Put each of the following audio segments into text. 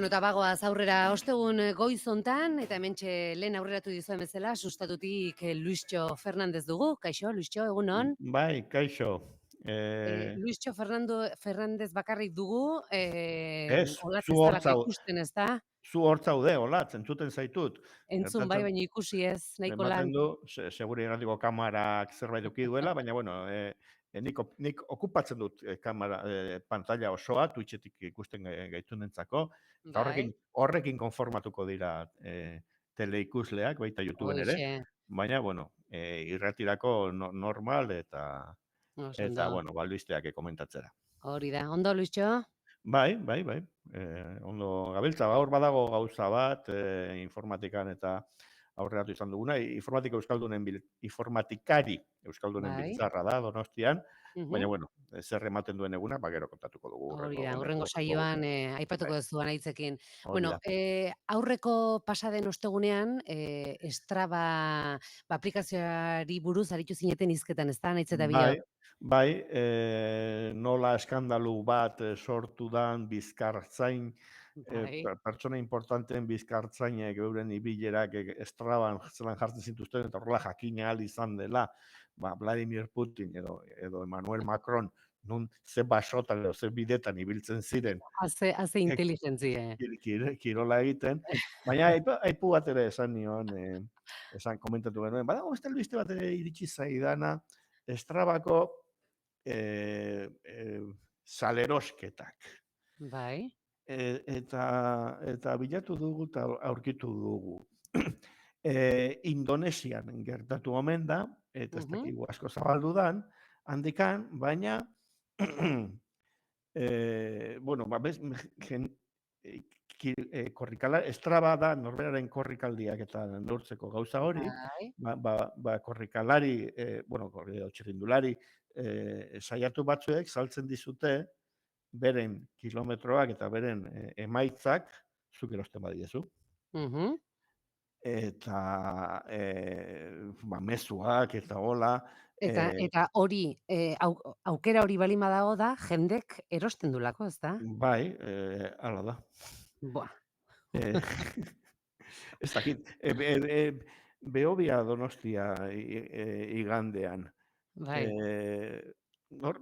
Bueno, eta bagoaz aurrera ostegun goiz hontan, eta hementxe lehen aurreratu dizuen bezala, sustatutik Luisjo Fernandez dugu. Kaixo, Luisjo, egunon. Bai, kaixo. Luisjo Fernandez bakarrik dugu, Ez, olatz zu ez hor dalako ikusten, ez da? zaude, olatz, entzuten zaitut. Entzun bai, Gertatzen, baina ikusi ez, nahiko lan. ematen du, seguridadeko kamarak zerbait eduki duela, baina, bueno, nik okupatzen dut kamera, pantalla osoa, Twitchetik ikusten gaitunentzako, eta Bai, horrekin konformatuko dira teleikusleak, baita YouTubeen ere, hoxe, baina, bueno, irratirako normal oso eta ondo. bueno, albisteak komentatzera. Hori da, ondo, Luisjo? Bai. Ondo gabiltza, hor badago gauza bat, informatikan eta aurreratu izan duguna, informatikari euskaldunen Bai. biltzarra da Donostian, baina Mhm. bueno, zer ematen duen eguna, gero kontatuko dugu Hori hurrengo da, egunean. hurrengo saioan aipatuko duzu anaitzekin. Hori Bueno, da. aurreko pasaden ostegunean, Strava aplikazioari buruz aritu zineten hizketan, ezta, anaitz eta Bai, biok? bai, nola eskandalu bat sortu dan bizkartzain, Bai. pertsona importanteen bizkartzainek euren ibilerak Straban zelan jartzen zituzten, eta horrela jakin ahal izan dela, Vladimir Putin edo Emmanuel Macron, nun ze basotan edo ze bidetan ibiltzen ziren, Haze eh, inteligentzie. kirola egiten, baina aipu bat ere esan nion, esan komentatu genuen, badago beste albiste bat ere iritsi zaidana, Strabako salerosketak. Bai. Eta bilatu dugu eta aurkitu dugu. Indonesian gertatu omen da, eta ez Mhm. dakigu asko zabaldu dan, handikan, baina bueno, Straba da norberaren korrikaldiak eta neurtzeko gauza hori, Bai. korrikalari, bueno, txirrindulari, saiatu batzuek saltzen dizute beren kilometroak eta beren emaitzak, zuk erosten badiezu, Mhm. eta mezuak eta hola, Eta hori, aukera hori baldin badago da, jendek erosten dulako, ezta? bai, hala da. Buah. Eh, Ez dakit, Behobia Donostia igandean, Bai.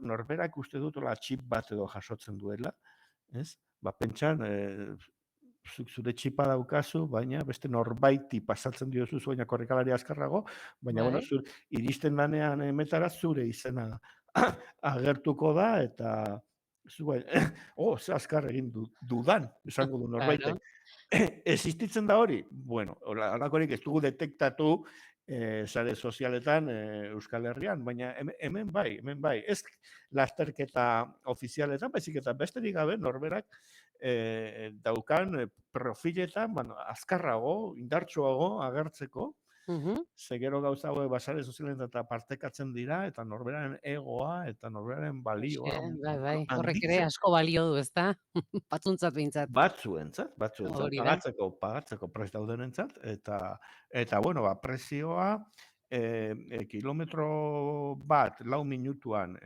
norberak uste dut hola txip bat edo jasotzen duela, ez? Pentsan, zuk zure txipa daukazu, baina beste norbaiti pasatzen diozu baina korrikalari azkarrago, baina bueno, Bai. iristen danean metara zure izena agertuko da, eta ze azkar egin dudan, esango du Claro. norbaitek. Existitzen da hori? Bueno, halakorik ez dugu detektatu sare sozialetan Euskal Herrian, baina hemen bai. Ez lasterketa ofizialetan, baizik eta besterik gabe norberak daukan profiletan, bueno, azkarrago, indartsuago agertzeko, Mhm. ze gero gauza hauek sare sozialetan eta partekatzen dira, eta norberaren egoa eta norberaren Hoxe, balioa bai. Horrek ere handitzen. asko balio du, ezta? Batzuntzat behintzat. Batzuentzat, Hori da. pagatzeko prest daudenentzat, eta bueno, prezioa, kilometro bat, 4 minutuan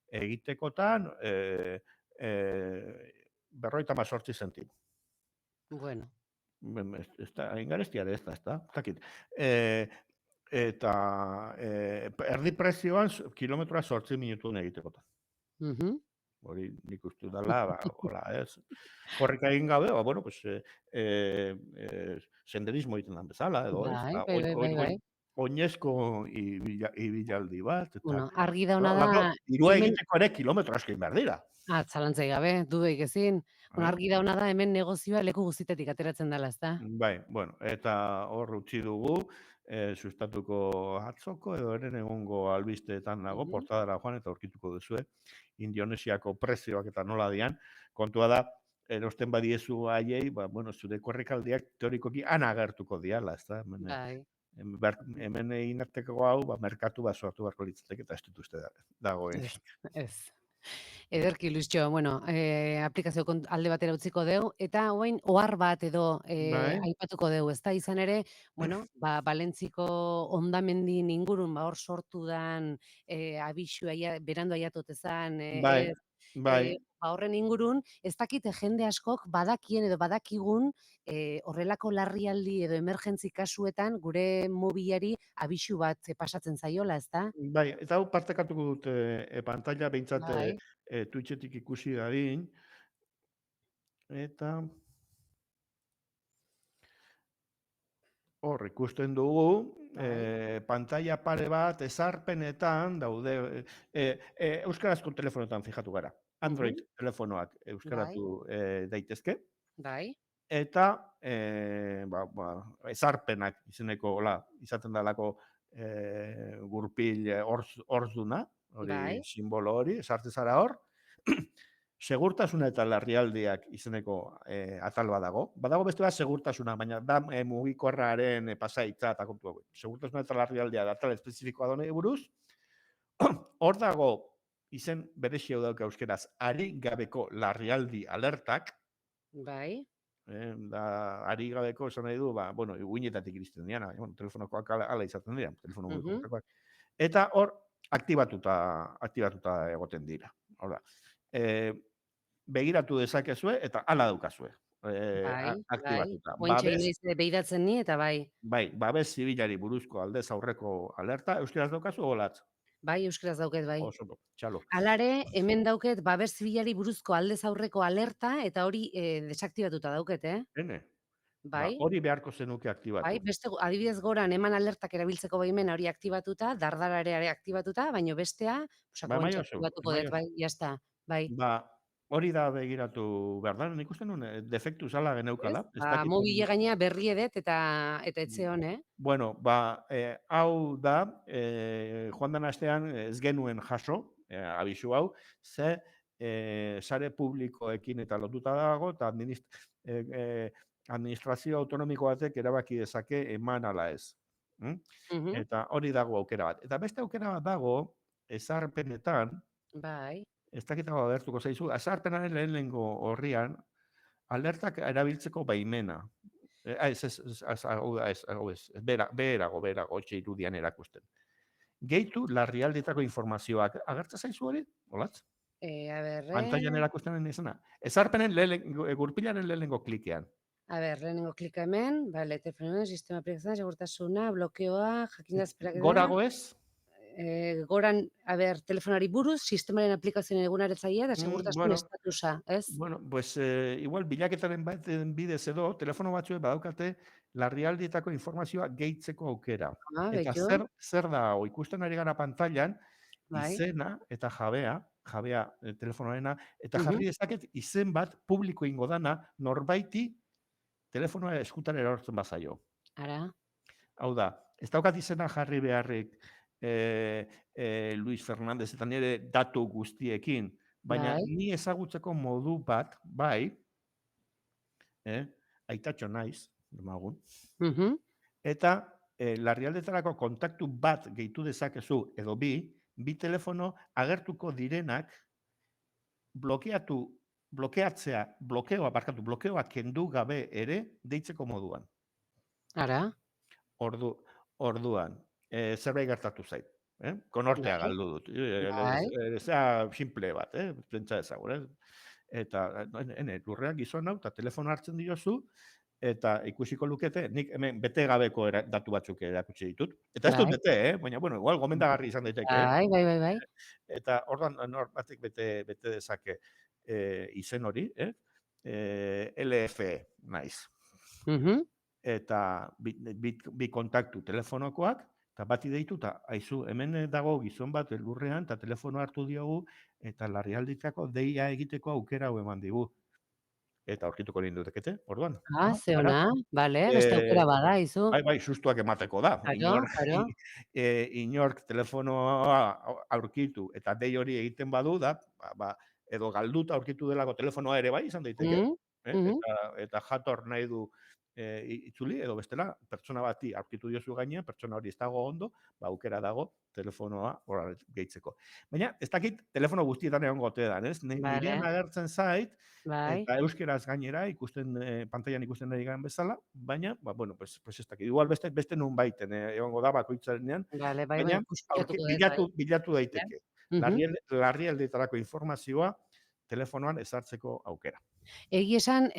egitekotan, 58 zentimo. Bueno. Ez da, hain garestia ere ez da, ez dakit. Eh, eta erdi prezioan kilometroa 8 minutuan egitekotan. Mhm. Hori nik uste dela, hola, ez. Korrika egin gabe, bueno, pues, senderismo egiten den bezala, edo ez. Bai. Oinezko ibilaldi bat, eta, Bueno, argi dauna da claro, dirua hemen egiteko ere kilometro asko egin behar dira. zalantzarik gabe, dudarik ezin. Bueno, Eh? argi dauna da hemen negozioa leku guztietik ateratzen dela, ezta? Bai, bueno, eta hor utzi dugu, sustatuko atzoko edo eren egungo albisteetan nago, Mhm. portadara joan eta aurkituko duzue, Indonesiako prezioak eta nola dian. Kontua da, erosten badiezu haiei, bueno, zure korrekaldiak teorikoki han agertuko diala, ez da? Bai. Hemen egin arteko hau, merkatu bat sortu beharko litzateke eta ez dut uste dagoen. Ez, ez. Ederki, Luisjo, bueno, aplikazio alde batera utziko deu, eta orain ohar bat edo Bai, aipatuko deu, ezta? Izan ere, bueno, Balentziko hondamendin ingurun hor sortu dan abisua berandu aiatotezan, bai, Bai, Horren ingurun, ez dakite jende askok badakien edo badakigun horrelako larrialdi edo emergentzi kasuetan gure mobilari abisu bat pasatzen zaiola, ezta? bai, eta hau partekatuko dut pantalla behintzat Bai, Twitchetik ikusi dadin, eta hor ikusten dugu, bai. pantalla pare bat ezarpenetan daude, euskarazko telefonoetan fijatu gara. Android Mhm, telefonoak bai, euskaratu daitezke. bai, Eta ezarpenak izeneko izaten dalako gurpil orzduna, hori bai, simbolo hori, esarte zara hor. Segurtasuna eta larrialdiak izeneko atal bat dago. Badago beste bat segurtasuna, baina da mugikorraren pasaitza eta kontu hauek. Segurtasuna eta larrialdia da atal espezifikoa donei buruz. Hor dago izen berexio dauka euskeraz, ari gabeko larrialdi alertak, bai. da ari gabeko esan nahi du, bueno, uinetatik iristen diana, bueno, telefonokoak ala izaten dira, telefono Mhm. mugikorrekoak. Eta hor, aktibatuta egoten dira. Hor da, begiratu dezakezue eta hala daukazue, Bai, bai. aktibatuta. Oraintxe inoiz behidatzen ni eta bai. Bai, babes zibilari buruzko aldez aurreko alerta, euskaraz daukazu olatz? Bai, euskaraz dauket bai. Oso, txalo. Halare, hemen dauket babes zibilari buruzko aldez aurreko alerta eta hori desaktibatuta dauket, eh? Hene, Bai. hori beharko zenuke Bai, aktibatu. beste adibidez goran eman alertak erabiltzeko baimena hori aktibatuta, dardara ere aktibatuta, baino bestea, osako oraintxe Emaiozu, aktibatuko dut, bai, emaiozu. ya bai. Hori da begiratu behar da, nik uste nuen defektu zala Ez? geneukala, ez Ba, dakit mobile gainea berri edet eta etze hon, eh? bueno, hau da, joan den astean ez genuen jaso, abisu hau, ze sare publikoekin eta lotuta dago, eta administrazio autonomiko batek erabaki dezake eman ala ez. Mm? Mhm. Eta hori dago aukera bat. Eta beste aukera bat dago, ezarpenetan, Bai. ez dakitago agertuko zaizu, ezarpenaren lehenengo horrian, alertak erabiltzeko baimena. Hau ez, beherago, etxe irudian erakusten. Gehitu larrialditako informazioak. Agertza zaizu hori? Olatz? A ber, Pantailan erakusten den izena. Ezarpenen gurpilaren lehenengo klikean. a ber, lehenengo klika hemen, bale, telefonoen, sistema aplikazioa, segurtasuna, blokeoa, jakindazperaketa, Gorago ez? goran, a ber, telefonari buruz, sistemaren aplikazioen egunaretzailea eta segurtasun Bueno, estatusa, ez? Bueno, pues igual bilaketaren baten bidez edo, telefono batzuek badaukate larrialdietako informazioa gehitzeko aukera. Ah, Eta begio, zer da, ikusten ari gara pantailan, bai. izena eta jabea telefonoarena, eta Mhm. jarri dezaket izen bat publiko ingo dana norbaiti telefonoa eskutan erortzen bazaio. Ara, Hau da, ez daukat izena jarri beharrik Luis Fernandez eta nire datu guztiekin, baina bai. ni ezagutzeko modu bat, bai, aitatxo naiz, demagun, Mhm. eta larrialdetarako kontaktu bat gehitu dezakezu, edo bi telefono agertuko direnak blokeoa kendu gabe ere deitzeko moduan. Ara, Orduan, zerbait gertatu zait. Konortea bai, galdu dut. bai. Zea simple bat, pentsa ezagun. Eta lurrean gizon hau, eta telefono hartzen diozu, eta ikusiko lukete, nik hemen bete gabeko datu batzuk erakutsi ditut. Eta ez dut Bai, bete, baina, bueno, igual gomendagarri izan daiteke. bai, bai, bai, bai. Eta orduan, batek bete dezake izen hori, LFE naiz. Mhm. Eta bi kontaktu telefonokoak, eta bati deitu, eta aizu, hemen dago gizon bat elurrean, eta telefono hartu diogu, eta larrialditako deia egiteko aukera hau eman digu. Eta aurkituko nindutekete, orduan. Ah, ze Ara, ona, bale, beste eh, aukera bada, izu. bai, sustuak emateko da. Claro, claro. Inork telefonoa aurkitu, eta dei hori egiten badu, da, edo galduta aurkitu delako telefonoa ere bai, izan daiteke, Mhm, mhm. eta jator nahi du itzuli, edo bestela, pertsona bati aurkitu diozu gainean, pertsona hori ez dago ondo, aukera dago telefonoa gehitzeko. Baina, ez dakit telefono guztietan egon gote da, ez? Bale, Nirean agertzen zait, bai, eta euskeraz gainera, pantailan ikusten ari garen bezala, baina, bueno, pues ez dakit, igual beste nun baiten, egongo da bakoitzarenean, bale, bai, bai, baina bilatuko dut, bai. bilatu daiteke. Mhm. Larrialdetarako informazioa telefonoan ezartzeko aukera. Egi esan,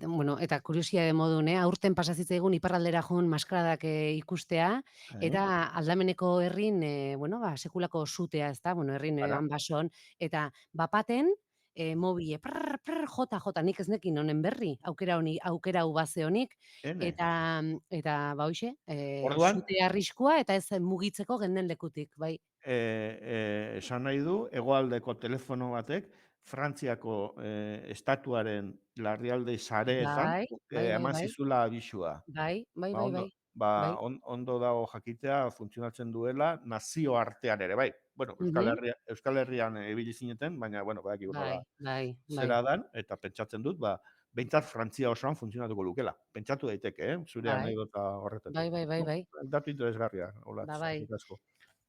bueno, eta kuriosidade modun, aurten pasa zitzaigun iparraldera joan maskaradak ikustea, Eh? eta aldameneko herrin, bueno, sekulako sutea, ezta? Bueno, herrin Ara, han bason, eta bapaten, mobile, jota, nik ez nekin honen berri, aukera hau baze honik, ene. eta hoxe, Orduan, sute arriskua eta ez mugitzeko genden lekutik, bai. esan nahi du, hegoaldeko telefono batek, Frantziako estatuaren larrialdi sareetan Bai, bai, bai, eman bai, zizula abisua. bai, bai, Ba, bai, ondo, bai, bai. ondo dago jakitea funtzionatzen duela nazioartean ere, bai. Bueno, Mhm. Euskal Herrian ibili zineten, baina, bueno, badakigu nola Bai, bai, bai, zera dan, eta pentsatzen dut, behintzat Frantzia osoan funtzionatuko lukela. Pentsatu daiteke, zure bai, anekdota horretatik. bai, bai, bai, bai. Datu interesgarria, Ba, Olatz, bai. eskerrik asko.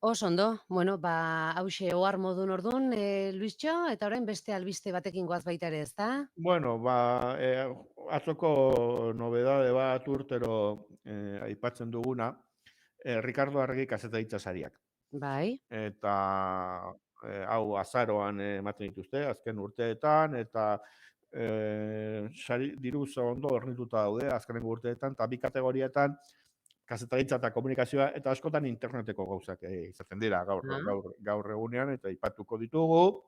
Oso ondo, bueno, hauxe ohar modun ordun, Luistxo, eta orain beste albiste batekin goaz baita ere, ezta? Bueno, atzoko nobedade bat urtero aipatzen duguna, Ricardo Arregi kazetaritza sariak. Bai. Eta hau azaroan ematen dituzte, azken urteetan, eta diru ondo hornituta daude, azkenengo urteetan, eta bi kategorietan, kazetaritza eta komunikazioa, eta askotan interneteko gauzak izaten dira Ah, gaur egunean, eta aipatuko ditugu,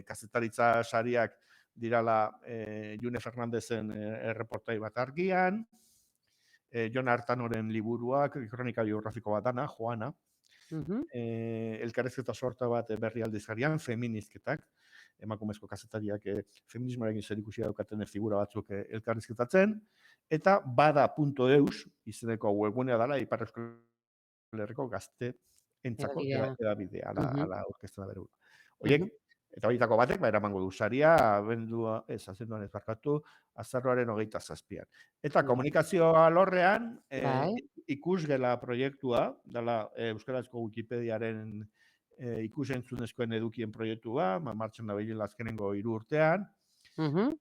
kazetaritza sariak dirala June Fernandezen erreportai bat argian, Jon Artanoren liburuak, kronika biografiko bat dana, Joana, mhm, elkarrizketa sorta bat berri aldizkarian, feministketak, emakumezko kazetariak feminismoarekin zerikusia daukaten figura batzuk elkarrizketatzen, eta bada.eus, izeneko webgunea dela, Ipar Euskal Herriko gazte entzako edabidea. edabidea, Mhm, ala orkestra da berua. mhm, Oiek, eta horietako batek, eramango du saria, azenduan ez barkatu, azaroaren 27. Eta bai, komunikazio alorrean, bai, ikusgela proiektua, dela Euskarazko Wikipediaren ikusentzunezkoen edukien proiektua, martxan da bilela azkenengo 3 urtean, mhm,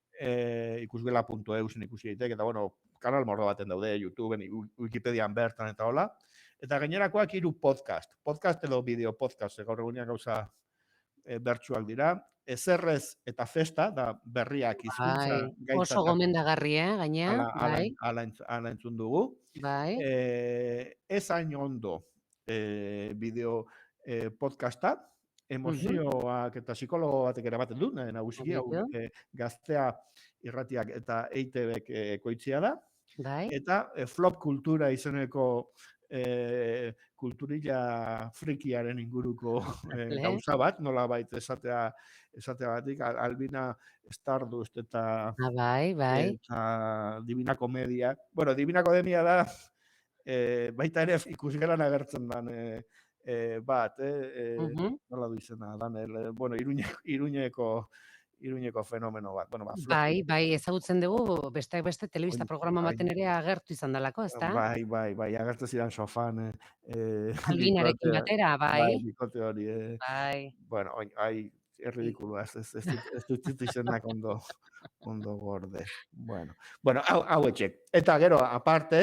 ikusgela.eusen ikusi daiteke, eta bueno, kanal mordo baten daude, YouTubeen, Wikipedian bertan eta hola. Eta gainerakoak 3 podcast edo bideo podcast, gaur egunean gauza bertsuak dira, ezerrez eta festa, da berriak hizkuntza bai. Oso gaitzataz, gomendagarri, gainea, bai, ala entzun dugu. bai, Ez hain ondo bideo podcasta, mhm, emozioak eta psikologo batek eramaten du, nagusiki hau egitu, gaztea irratiak eta EITBek ekoitzia da, bai, eta flop kultura izeneko kulturilla frikiaren inguruko le, gauza bat, nola baita esateagatik, Albina Stardust bai, bai, Divina Komedia. Bueno, Divina Komedia da, baita ere ikusgelan agertzen dan bat, mhm. nola du izena, dan, bueno, Iruñeko fenomeno bat. Bueno, flop Bai, bai, ezagutzen dugu, besteak beste telebista programa kultura. baten ere agertu izan delako, ezta? Bai, agertu zidan sofan, Albinarekin bikote, batera, bai, bikote hori, bai. bueno, erridikulua, ez dut izenak ondo gorde. Bueno, hau etxek. Eta gero, aparte,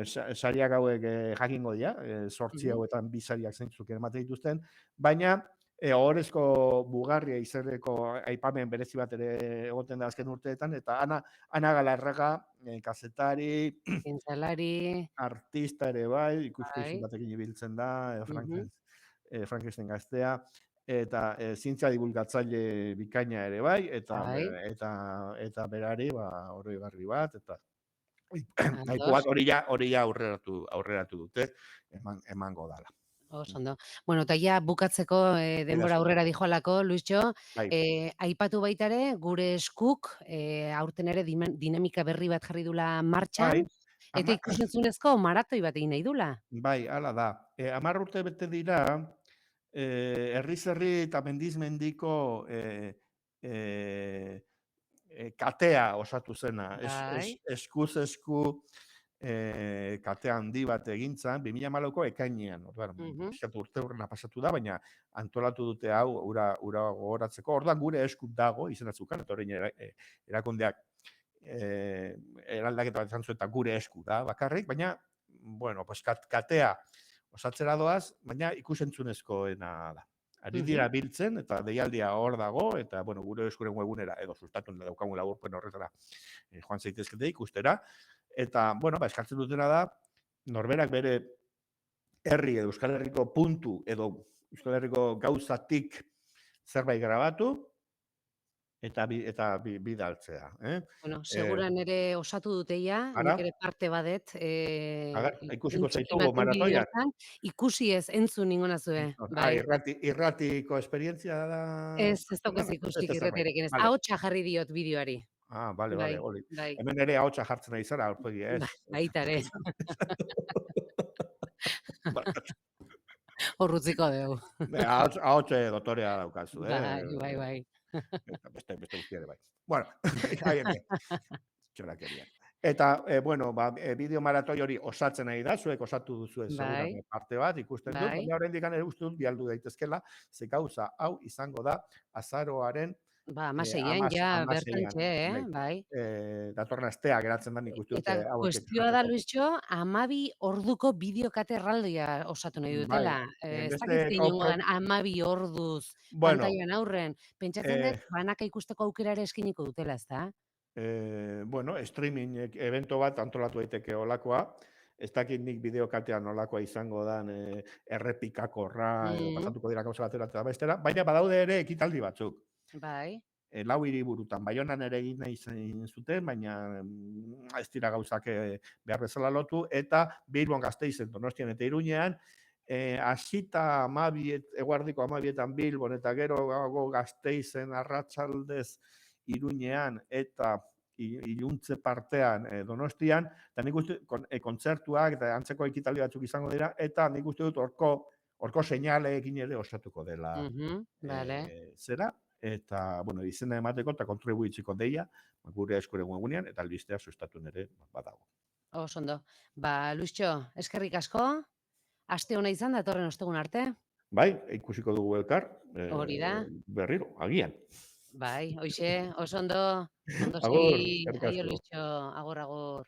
sariak hauek jakingo dira, sortzi Mhm. hauetan bi sariak zeintzuk ematen dituzten, baina ohorezko bugarria izerreko aipamen berezi bat ere egoten da azken urteetan, eta Ana Galarraga, kazetari, Zientzialari, artista ere bai, ikuskizun bai, batekin ibiltzen da, mhm, Frankenstein gaztea, eta zientzia divulgatzaile bikaina ere bai, bai, eta berari, oroigarri bat, eta nahiko ados, bat hori ja aurreratu dute, emango dala. oso ondo. Bueno, eta ja bukatzeko denbora Idazko, aurrera dijoalako, Luisxo, bai. aipatu baita ere, gure eskuk, aurten ere dinamika berri bat jarri dula Bai, martxan, eta ama, ikusentzunezko maratoi bat egin nahi dula. bai, hala da. 10 urte bete dira, herriz herri eta mendiz mendiko katea osatu zena, Bai, eskuz esku kate handi bat egintzan, 2014ko ekainean, orduan, mhm, pixkat urte horrena pasatu da, baina antolatu dute hau, ura gogoratzeko, orduan gure esku dago, izenatzukan, eta horrein erakundeak eraldaketa bat izan zuen, eta gure esku da bakarrik, baina, bueno, pues katea osatzera doaz, baina ikusentzunezkoena da. Ari dira biltzen, eta deialdia hor dago, eta, bueno, gure eskuren webunera, edo sustatu daukagun laburpen horretara, joan zaitezkete ikustera, eta, bueno, eskartzen dutena da, norberak bere herri edo Euskal Herriko puntu edo Euskal Herriko gauzatik zerbait grabatu eta bidaltzea. Bueno, seguran ere osatu dute ja, Ara, nik ere parte badet, ikusiko entzun zaitugu ematen maratoian. bideotan, ikusi ez, entzun ningonazue, bai. Irratiko esperientzia da. Ez daukazu ikusik Beste zerbait. irratiarekin ez. Vale. Ahotsa jarri diot bideoari. Bale, Bai, hori. bai. Hemen ere ahotsa jartzen nahi zara, aurpegia, ez? Baita ere. Barkatu. Hor utziko dugu. Ahotsa dotorea daukazu, Bai. Eta beste guztia ere bai. Bueno, txorakeria. Eta, bueno, bideo maratoi hori osatzen nahi da, zuek osatu duzue seguran parte bat, ikusten dut, baina oraindik ere uste dut bialdu daitezkela, ze gauza hau izango da azaroaren 16an ja bertantxe, bai. Datorren astea geratzen da nik uste dut. Eta kuestioa da, Luisxo, 12 orduko bideokate erraldoia osatu nahi dutela. Ez dakit zein 12 orduz pantailan aurren. Pentsatzen dut, banaka ikusteko aukera ere eskiniko dutela, ez da? Bueno, streaming evento bat antolatu daiteke olakoa. Ez dakit nik bideokatean olakoa izango dan errepikakorra, edo pasatuko dira gauza batera eta bestera, baina badaude ere ekitaldi batzuk. Bai. 4 hiriburutan, Baionan ere egin nahi izan zuten, baina ez dira gauzak behar bezala lotu, eta Bilbon, Gasteizen, Donostian eta Iruñean, hasita eguardiko 12etan Bilbon, eta gero Gasteizen, Arratsaldez, Iruñean, eta iluntze partean Donostian, eta nik uste kontzertuak eta antzeko ekitaldi batzuk izango dira, eta nik uste dut horko seinaleekin ere osatuko dela zera, eta, bueno, izena emateko eta kontribuitziko deia, gure eskuren webunean, eta albistea sustatu nere badago. Ondo. Luisxo, eskerrik asko, aste hona izan datorren ostegun arte. Bai, ikusiko dugu elkar, hori da. Berriro, agian. Bai, hoxe, ondo segi, aio Luisxo, agur.